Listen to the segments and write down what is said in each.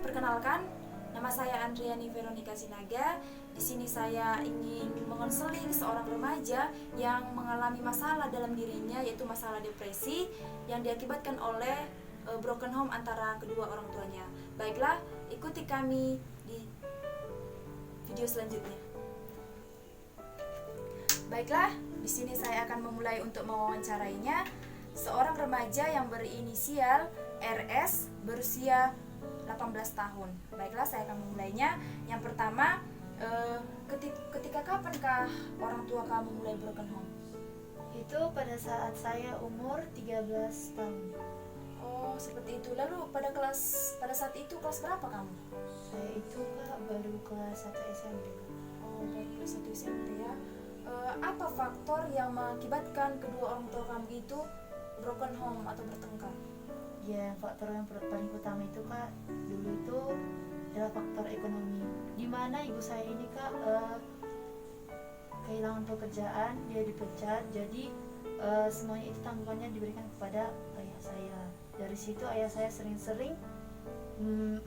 Perkenalkan, nama saya Andriani Veronica Sinaga. Di sini saya ingin mengonseling seorang remaja yang mengalami masalah dalam dirinya, yaitu masalah depresi yang diakibatkan oleh broken home antara kedua orang tuanya. Baiklah, ikuti kami di video selanjutnya. Baiklah, di sini saya akan memulai untuk mewawancarainya. Seorang remaja yang berinisial RS berusia 18 tahun. Baiklah, saya akan memulainya. Yang pertama, ketika kapankah orang tua kamu mulai broken home? Itu pada saat saya umur 13 tahun. Oh, seperti itu. Lalu pada saat itu kelas berapa kamu? Saya itu baru kelas 1 SMP. Oh, baru kelas 1 SMP ya. Apa faktor yang mengakibatkan kedua orang tua kamu itu broken home atau bertengkar? Ya, faktor yang paling utama itu dulu itu adalah faktor ekonomi. Di mana ibu saya ini kehilangan pekerjaan, dia dipecat, jadi semuanya itu tanggungannya diberikan kepada ayah saya. Dari situ ayah saya sering-sering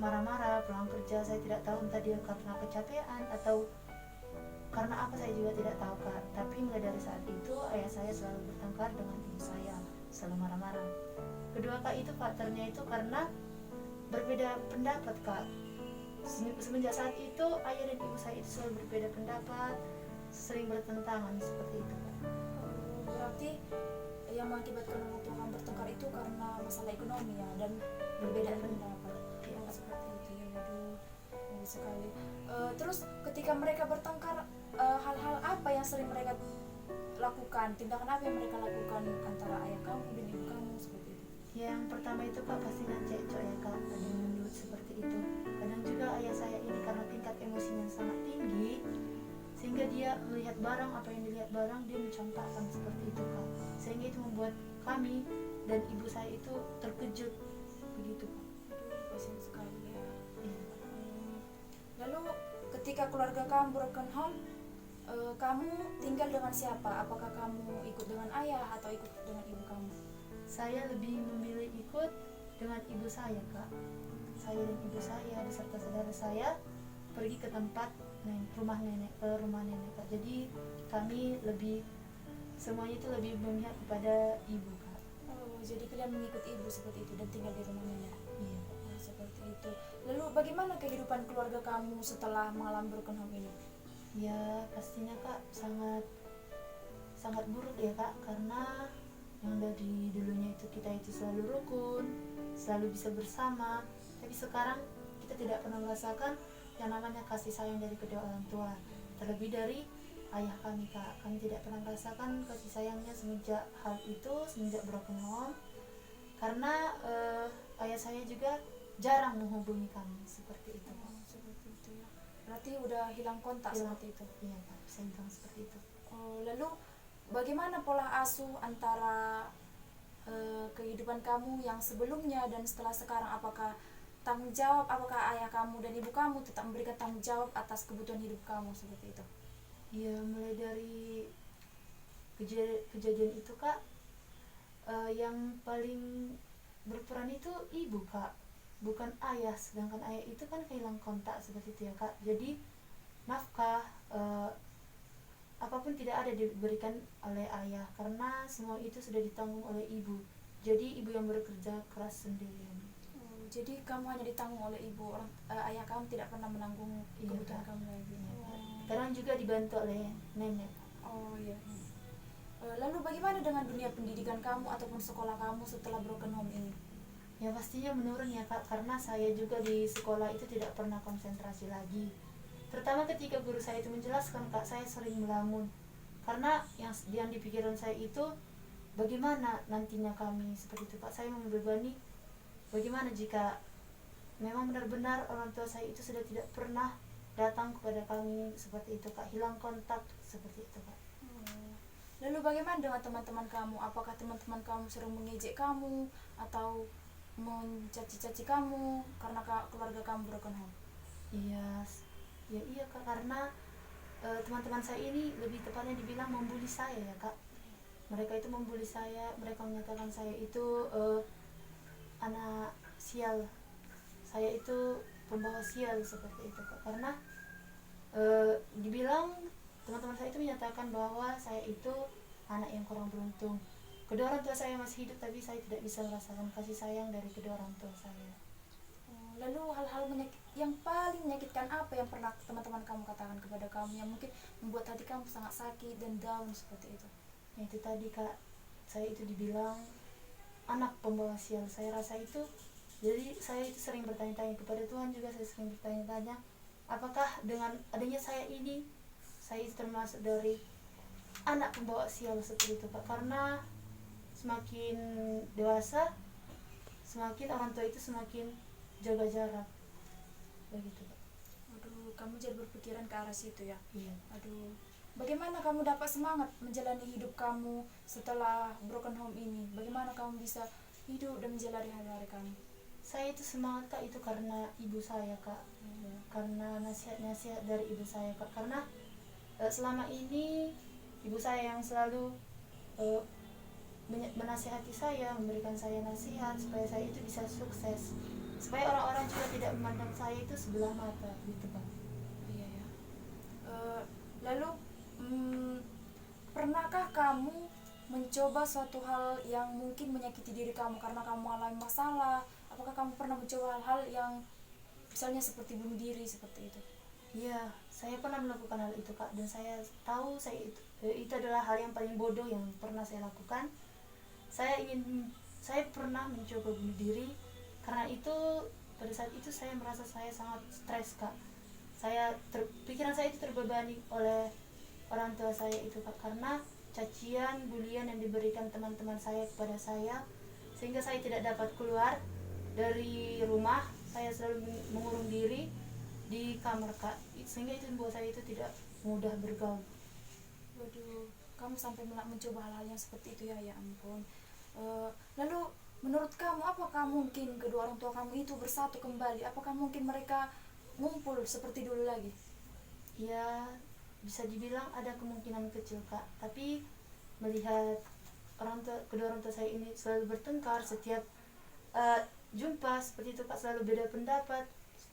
marah-marah pulang kerja. Saya tidak tahu entah dia karena kecapean atau karena apa, saya juga tidak tahu Tapi mulai dari saat itu ayah saya selalu bertengkar dengan ibu saya, selalu marah-marah. Kedua itu faktornya itu karena berbeda pendapat Semenjak saat itu ayah dan ibu saya itu selalu berbeda pendapat, sering bertentangan seperti itu Berarti yang mengakibatkan orang tua kamu bertengkar itu karena masalah ekonomi ya, dan berbeda pendapat. Ya. Seperti itu ya. Waduh, sekali. Terus ketika mereka bertengkar, hal-hal apa yang sering mereka lakukan? Tindakan apa yang mereka lakukan antara ayah kamu dan ibu kamu seperti itu? Yang pertama itu pastinya cekcok ya ada yang menyebut seperti itu. Kadang juga ayah saya ini karena tingkat emosinya sangat tinggi, sehingga dia melihat barang, apa yang dilihat barang dia mencontohkan seperti itu sehingga itu membuat kami dan ibu saya itu terkejut begitu Kasihan sekali ya. Ya. Lalu ketika keluarga kamu broken home, kamu tinggal dengan siapa? Apakah kamu ikut dengan ayah atau ikut dengan ibu kamu? Saya lebih memilih ikut dengan ibu saya Saya dan ibu saya beserta saudara saya pergi ke tempat rumah nenek Jadi kami semuanya itu lebih memihak kepada ibu Oh, jadi kalian mengikuti ibu seperti itu dan tinggal di rumah nenek. Iya. Seperti itu. Lalu bagaimana kehidupan keluarga kamu setelah mengalami broken home ini? Ya pastinya sangat sangat buruk ya karena yang dari dulunya itu kita itu selalu rukun, selalu bisa bersama, tapi sekarang kita tidak pernah merasakan yang namanya kasih sayang dari kedua orang tua, terlebih dari ayah kami kami tidak pernah merasakan kasih sayangnya semenjak broken home, karena ayah saya juga jarang menghubungi kami seperti itu Seperti itu ya. Berarti udah hilang kontak seperti itu. Iya saya bilang seperti itu. Lalu bagaimana pola asuh antara kehidupan kamu yang sebelumnya dan setelah sekarang? Apakah ayah kamu dan ibu kamu tetap memberikan tanggung jawab atas kebutuhan hidup kamu seperti itu? Iya, mulai dari kejadian itu yang paling berperan itu ibu bukan ayah. Sedangkan ayah itu kehilangan kontak seperti itu ya jadi nafkah apapun tidak ada diberikan oleh ayah karena semua itu sudah ditanggung oleh ibu. Jadi ibu yang bekerja keras sendirian. Jadi kamu hanya ditanggung oleh ibu, ayah kamu tidak pernah menanggung kebutuhan kamu lagi. Kadang juga dibantu oleh nenek. Oh iya. Lalu bagaimana dengan dunia pendidikan kamu ataupun sekolah kamu setelah broken home ini? Ya pastinya menurun ya karena saya juga di sekolah itu tidak pernah konsentrasi lagi. Terutama ketika guru saya itu menjelaskan saya sering melamun karena yang di pikiran saya itu bagaimana nantinya kami seperti itu saya membebani bagaimana jika memang benar-benar orang tua saya itu sudah tidak pernah datang kepada kami seperti itu hilang kontak seperti itu Lalu bagaimana dengan teman-teman kamu? Apakah teman-teman kamu sering mengejek kamu atau mencaci-caci kamu karena keluarga kamu broken home? Iya karena teman-teman saya ini lebih tepatnya dibilang membuli saya ya mereka itu membuli saya, mereka menyatakan saya itu anak sial, saya itu pembawa sial seperti itu Kak. Karena dibilang teman-teman saya itu menyatakan bahwa saya itu anak yang kurang beruntung. Kedua orang tua saya masih hidup, tapi saya tidak bisa merasakan kasih sayang dari kedua orang tua saya. Lalu hal-hal yang paling menyakitkan apa yang pernah teman-teman kamu katakan kepada kamu yang mungkin membuat hati kamu sangat sakit dan down seperti itu? Nah, itu tadi Kak, saya itu dibilang anak pembawa sial. Saya rasa itu, jadi saya itu sering bertanya-tanya kepada Tuhan juga. Saya sering bertanya-tanya, apakah dengan adanya saya ini, saya itu termasuk dari anak pembawa sial seperti itu Kak. Karena semakin dewasa, semakin orang tua itu semakin jaga jarak begitu Kak. Aduh, kamu jadi berpikiran ke arah situ ya? Iya. Aduh, bagaimana kamu dapat semangat menjalani hidup kamu setelah broken home ini? Bagaimana kamu bisa hidup dan menjalani hari-hari kamu? Saya itu semangat Kak, itu karena ibu saya Kak. Karena nasihat-nasihat dari ibu saya Kak. Karena selama ini ibu saya yang selalu menasihati saya, memberikan saya nasihat supaya saya itu bisa sukses, supaya orang-orang juga tidak memandang saya itu sebelah mata gitu Pak. Iya ya. Lalu pernahkah kamu mencoba suatu hal yang mungkin menyakiti diri kamu karena kamu mengalami masalah? Apakah kamu pernah mencoba hal-hal yang misalnya seperti bunuh diri seperti itu? Iya, saya pernah melakukan hal itu Kak, dan saya tahu itu adalah hal yang paling bodoh yang pernah saya lakukan. Saya pernah mencoba bunuh diri karena itu pada saat itu saya merasa saya sangat stres Kak. Pikiran saya itu terbebani oleh orang tua saya itu Kak, karena cacian, bulian yang diberikan teman-teman saya kepada saya, sehingga saya tidak dapat keluar dari rumah. Saya selalu mengurung diri di kamar Kak, sehingga itu membuat saya itu tidak mudah bergaul. Waduh, kamu sampai mencoba hal-hal yang seperti itu ya? Ya ampun. Lalu menurut kamu, apakah mungkin kedua orang tua kamu itu bersatu kembali? Apakah mungkin mereka ngumpul seperti dulu lagi? Ya, bisa dibilang ada kemungkinan kecil Kak, tapi melihat kedua orang tua saya ini selalu bertengkar setiap jumpa seperti itu Kak, selalu beda pendapat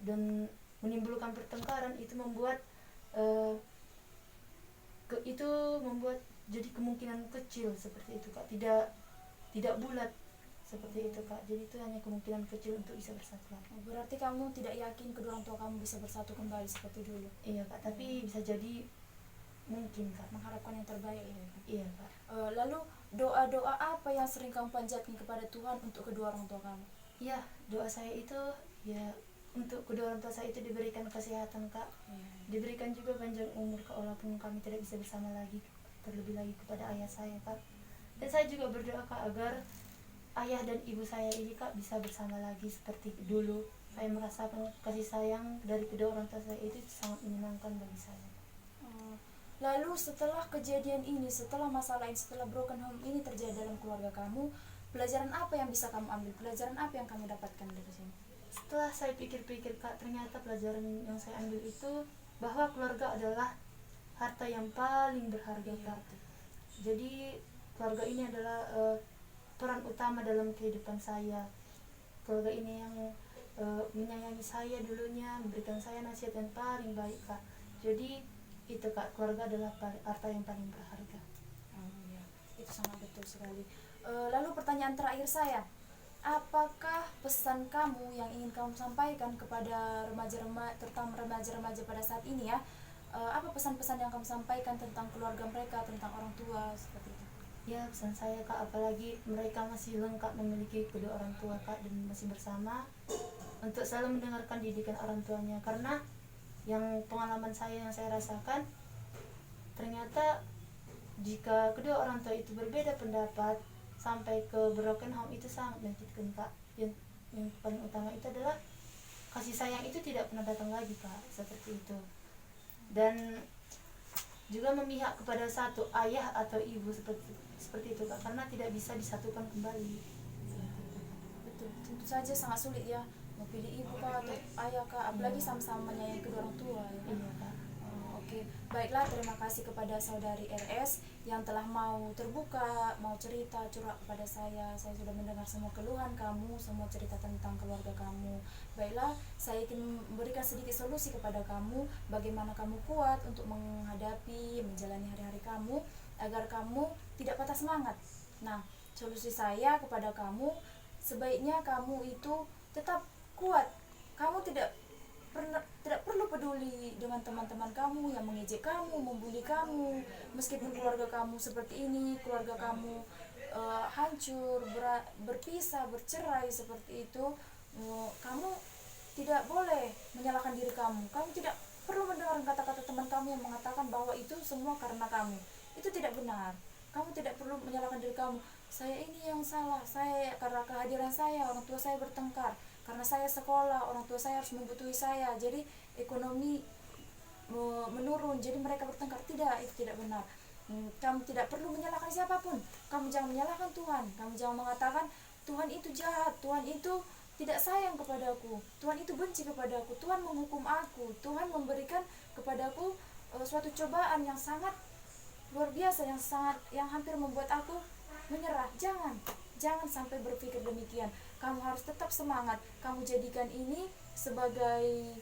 dan menimbulkan pertengkaran, itu membuat jadi kemungkinan kecil seperti itu Kak, tidak bulat seperti itu Kak. Jadi itu hanya kemungkinan kecil untuk bisa bersatu lagi. Berarti kamu tidak yakin kedua orang tua kamu bisa bersatu kembali seperti dulu? Iya Kak, tapi bisa jadi mungkin Kak. Mengharapkan yang terbaik ya. Iya Kak. Lalu doa-doa apa yang sering kamu panjatkan kepada Tuhan untuk kedua orang tua kamu? Iya, doa saya itu ya untuk kedua orang tua saya itu diberikan kesehatan Kak. Diberikan juga panjang umur Kak, walaupun kami tidak bisa bersama lagi, terlebih lagi kepada ayah saya Kak. Dan saya juga berdoa Kak agar ayah dan ibu saya ini Kak bisa bersama lagi seperti dulu. Saya merasakan kasih sayang dari kedua orang tua saya itu sangat menyenangkan bagi saya. Lalu setelah kejadian ini, setelah masalah ini, setelah broken home ini terjadi dalam keluarga kamu, pelajaran apa yang bisa kamu ambil? Pelajaran apa yang kamu dapatkan dari sini? Setelah saya pikir-pikir Kak, ternyata pelajaran yang saya ambil itu bahwa keluarga adalah harta yang paling berharga Kak. Jadi keluarga ini adalah peran utama dalam kehidupan saya. Keluarga ini yang menyayangi saya dulunya, memberikan saya nasihat yang paling baik Kak. Jadi itu Kak, keluarga adalah harta yang paling berharga. Ya, itu sangat betul sekali. Lalu pertanyaan terakhir saya, apakah pesan kamu yang ingin kamu sampaikan kepada remaja-remaja, terutama remaja-remaja pada saat ini ya? Apa pesan-pesan yang kamu sampaikan tentang keluarga mereka, tentang orang tua seperti itu? Ya, pesan saya Kak, apalagi mereka masih lengkap memiliki kedua orang tua Kak dan masih bersama, untuk selalu mendengarkan didikan orang tuanya. Karena yang pengalaman saya yang saya rasakan, ternyata jika kedua orang tua itu berbeda pendapat sampai ke broken home, itu sangat menyakitkan Kak. Yang paling utama itu adalah kasih sayang itu tidak pernah datang lagi Kak, seperti itu. Dan juga memihak kepada satu ayah atau ibu seperti itu Kak, karena tidak bisa disatukan kembali. Betul, tentu saja sangat sulit ya mau pilih ibu kah atau ayah kah, apalagi sama-sama menyayangi kedua orang tua ya. Iya Kak. Oke. Oke, baiklah, terima kasih kepada saudari RS yang telah mau terbuka, mau cerita, curhat kepada saya. Saya sudah mendengar semua keluhan kamu, semua cerita tentang keluarga kamu. Baiklah, saya ingin memberikan sedikit solusi kepada kamu, bagaimana kamu kuat untuk menghadapi, menjalani hari-hari kamu, agar kamu tidak patah semangat. Nah, solusi saya kepada kamu, sebaiknya kamu itu tetap kuat. Kamu tidak perlu peduli dengan teman-teman kamu yang mengejek kamu, membuli kamu. Meskipun keluarga kamu seperti ini, keluarga kamu hancur, berpisah, bercerai seperti itu, kamu tidak boleh menyalahkan diri kamu. Kamu tidak perlu mendengar kata-kata teman kamu yang mengatakan bahwa itu semua karena kamu. Itu tidak benar. Kamu tidak perlu menyalahkan diri kamu. Saya ini yang salah, saya karena kehadiran saya, orang tua saya bertengkar. Karena saya sekolah, orang tua saya harus membutuhi saya, jadi ekonomi menurun, jadi mereka bertengkar. Tidak, itu tidak benar. Kamu tidak perlu menyalahkan siapapun. Kamu jangan menyalahkan Tuhan. Kamu jangan mengatakan Tuhan itu jahat, Tuhan itu tidak sayang kepadaku, Tuhan itu benci kepadaku, Tuhan menghukum aku, Tuhan memberikan kepadaku suatu cobaan yang sangat luar biasa, yang hampir membuat aku menyerah. Jangan sampai berpikir demikian. Kamu harus tetap semangat. Kamu jadikan ini sebagai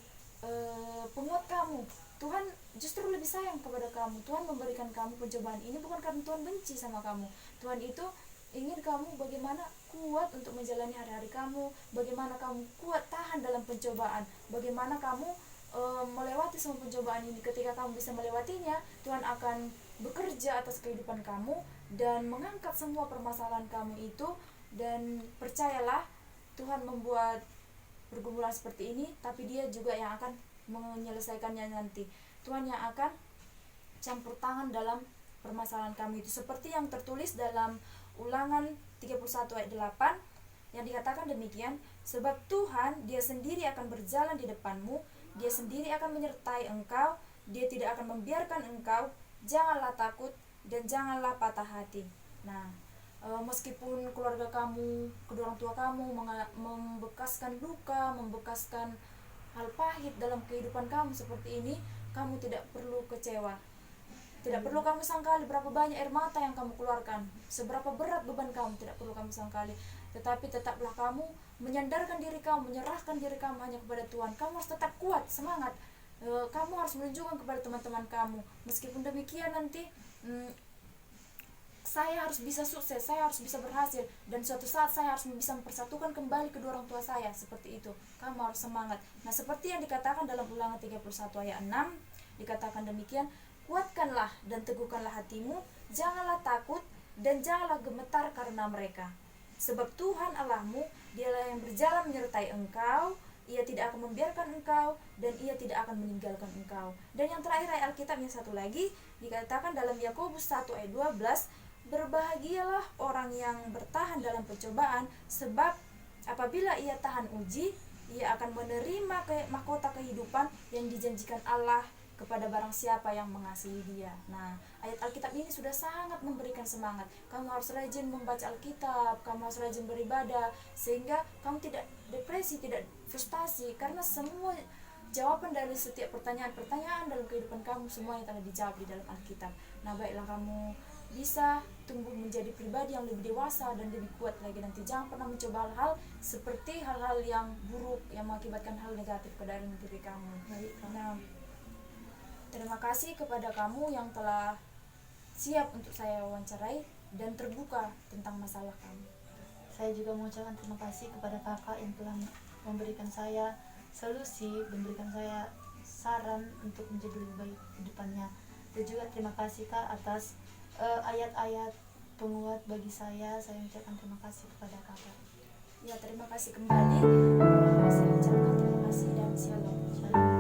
penguat kamu. Tuhan justru lebih sayang kepada kamu. Tuhan memberikan kamu pencobaan ini bukan karena Tuhan benci sama kamu. Tuhan itu ingin kamu bagaimana kuat untuk menjalani hari-hari kamu, bagaimana kamu kuat tahan dalam pencobaan, bagaimana kamu melewati semua pencobaan ini. Ketika kamu bisa melewatinya, Tuhan akan bekerja atas kehidupan kamu dan mengangkat semua permasalahan kamu itu. Dan percayalah, Tuhan membuat pergumulan seperti ini, tapi Dia juga yang akan menyelesaikannya nanti. Tuhan yang akan campur tangan dalam permasalahan kamu itu, seperti yang tertulis dalam Ulangan 31 ayat 8 yang dikatakan demikian, sebab Tuhan Dia sendiri akan berjalan di depanmu, Dia sendiri akan menyertai engkau, Dia tidak akan membiarkan engkau, janganlah takut dan janganlah patah hati. Nah, meskipun keluarga kamu, kedua orang tua kamu membekaskan luka, membekaskan hal pahit dalam kehidupan kamu seperti ini, kamu tidak perlu kecewa. Tidak perlu kamu sangkali berapa banyak air mata yang kamu keluarkan, seberapa berat beban kamu, tidak perlu kamu sangkali. Tetapi tetaplah kamu menyandarkan diri kamu, menyerahkan diri kamu hanya kepada Tuhan. Kamu harus tetap kuat, semangat. Kamu harus menunjukkan kepada teman-teman kamu, meskipun demikian nanti saya harus bisa sukses, saya harus bisa berhasil, dan suatu saat saya harus bisa mempersatukan kembali kedua orang tua saya, seperti itu. Kamu harus semangat. Nah, seperti yang dikatakan dalam Ulangan 31 ayat 6, dikatakan demikian, kuatkanlah dan teguhkanlah hatimu, janganlah takut dan janganlah gemetar karena mereka. Sebab Tuhan Allahmu, Dialah yang berjalan menyertai engkau, Ia tidak akan membiarkan engkau, dan Ia tidak akan meninggalkan engkau. Dan yang terakhir ayat Alkitab yang satu lagi, dikatakan dalam Yakobus 1 ayat 12, berbahagialah orang yang bertahan dalam pencobaan, sebab apabila ia tahan uji, ia akan menerima mahkota kehidupan yang dijanjikan Allah kepada barang siapa yang mengasihi Dia. Nah, ayat Alkitab ini sudah sangat memberikan semangat. Kamu harus rajin membaca Alkitab, kamu harus rajin beribadah, sehingga kamu tidak depresi, tidak frustasi, karena semua jawaban dari setiap pertanyaan-pertanyaan dalam kehidupan kamu semuanya telah dijawab di dalam Alkitab. Nah, baiklah, kamu bisa tumbuh menjadi pribadi yang lebih dewasa dan lebih kuat lagi nanti. Jangan pernah mencoba hal-hal seperti hal-hal yang buruk yang mengakibatkan hal negatif pada diri kamu. Baik, karena terima kasih kepada kamu yang telah siap untuk saya wawancarai dan terbuka tentang masalah kamu. Saya juga mengucapkan terima kasih kepada kakak yang telah memberikan saya solusi, memberikan saya saran untuk menjadi lebih baik ke depannya. Dan juga terima kasih Kak atas ayat-ayat penguat bagi saya ucapkan terima kasih kepada kakak. Ya, terima kasih kembali. Saya ucapkan terima kasih dan shalom. Shalom.